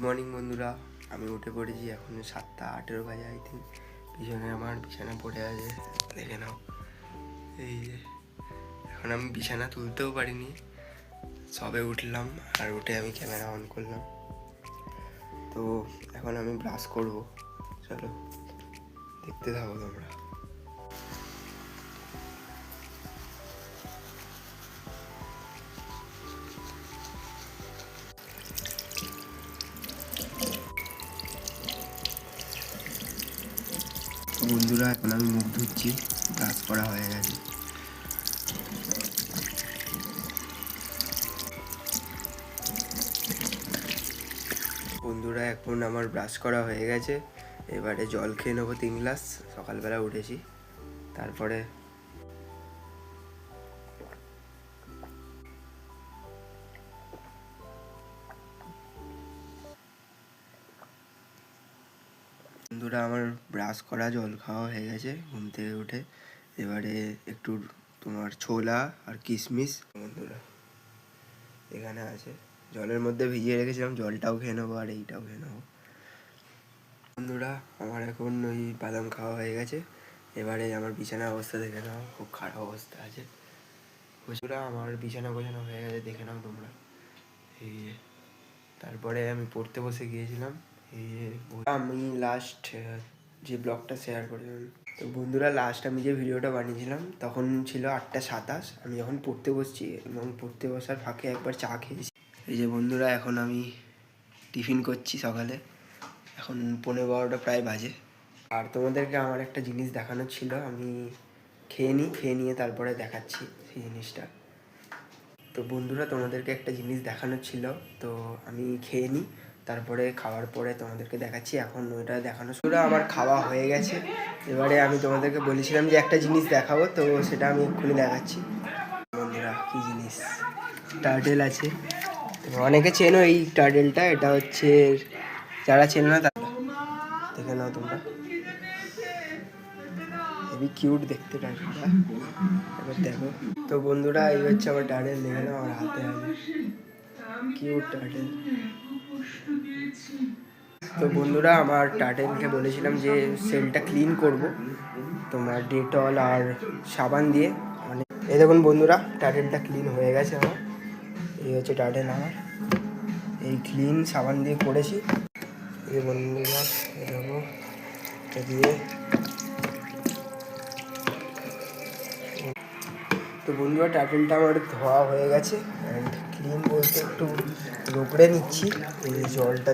Morning বন্ধুরা, আমি উঠে পড়েছি। এখন 7:18 বাজে আই থিঙ্ক। পিছনে আমার বিছানা পড়ে আছে, দেখে নাও। এই যে এখন আমি বিছানা তুলতেও পারিনি, সবে উঠলাম। আর উঠে আমি ক্যামেরা অন করলাম। তো এখন আমি ব্রাশ করব, চলো দেখতে থাকো তোমরা। বন্ধুরা, এখন আমি মুখ ধুচ্ছি, ব্রাশ করা হয়ে গেছে। বন্ধুরা, এখন আমার ব্রাশ করা হয়ে গেছে। এবারে জল খেয়ে নেবো 3 গ্লাস। সকালবেলা উঠেছি, তারপরে বন্ধুরা আমার ব্রাশ করা, জল খাওয়া হয়ে গেছে ঘুম থেকে উঠে। এবারে একটু তোমার ছোলা আর কিশমিশ বন্ধুরা এখানে আছে, জলের মধ্যে ভিজিয়ে রেখেছিলাম। জলটাও খেয়ে নেবো আর এইটাও খেয়ে নেবো। বন্ধুরা, আমার এখন ওই বাদাম খাওয়া হয়ে গেছে। এবারে আমার বিছানার অবস্থা দেখে নাও, খুব খারাপ অবস্থা আছে। বন্ধুরা, আমার বিছানা গোছানো হয়ে গেছে, দেখে নাও তোমরা। এই যে তারপরে আমি পড়তে বসে গিয়েছিলাম। এই যে আমি লাস্ট যে ব্লগটা শেয়ার করেছিলাম, তো বন্ধুরা লাস্ট আমি যে ভিডিওটা বানিয়েছিলাম তখন ছিল 8:27। আমি যখন পড়তে বসছি এবং পড়তে বসার ফাঁকে একবার চা খেয়েছি। এই যে বন্ধুরা, এখন আমি টিফিন করছি সকালে। এখন 11:15 প্রায় বাজে। আর তোমাদেরকে আমার একটা জিনিস দেখানোর ছিল, আমি খেয়ে নিয়ে তারপরে দেখাচ্ছি সেই জিনিসটা। তো বন্ধুরা, তোমাদেরকে একটা জিনিস দেখানোর ছিল, তো আমি খেয়ে নিই, তারপরে খাওয়ার পরে তোমাদেরকে দেখাচ্ছি। এখন ওটা দেখানো শুরু, আমার খাওয়া হয়ে গেছে। এবারে আমি তোমাদেরকে বলেছিলাম যে একটা জিনিস দেখাবো, তো সেটা আমি এক্ষুনি দেখাচ্ছি। বন্ধুরা, কী জিনিস, টার্টেল আছে। অনেকে চেনো এই টার্টেলটা, এটা হচ্ছে, যারা চেনো না তারা দেখে নাও তোমরা। হেবি কিউট দেখতে টার্টেলটা, এবার দেখো। তো বন্ধুরা, এই হচ্ছে আমার টার্টেল, দেখে নাও আমার হাতে আছে, কিউট টার্টেল। তো বন্ধুরা, আমার টার্টেলকে বলেছিলাম যে সেলটা ক্লিন করব তোমার ডেটল আর সাবান দিয়ে। মানে এই দেখুন বন্ধুরা, টার্টেলটা ক্লিন হয়ে গেছে আমার। এই হচ্ছে টার্টেল আমার, এই ক্লিন সাবান দিয়ে করেছি। এই বন্ধুরা এরকম এটা দিয়ে। তো বন্ধুরা, টার্টেলটা আমার ধোয়া হয়ে গেছে অ্যান্ড ক্লিন বলতে একটু রগড়ে নিচ্ছি এই জলটা।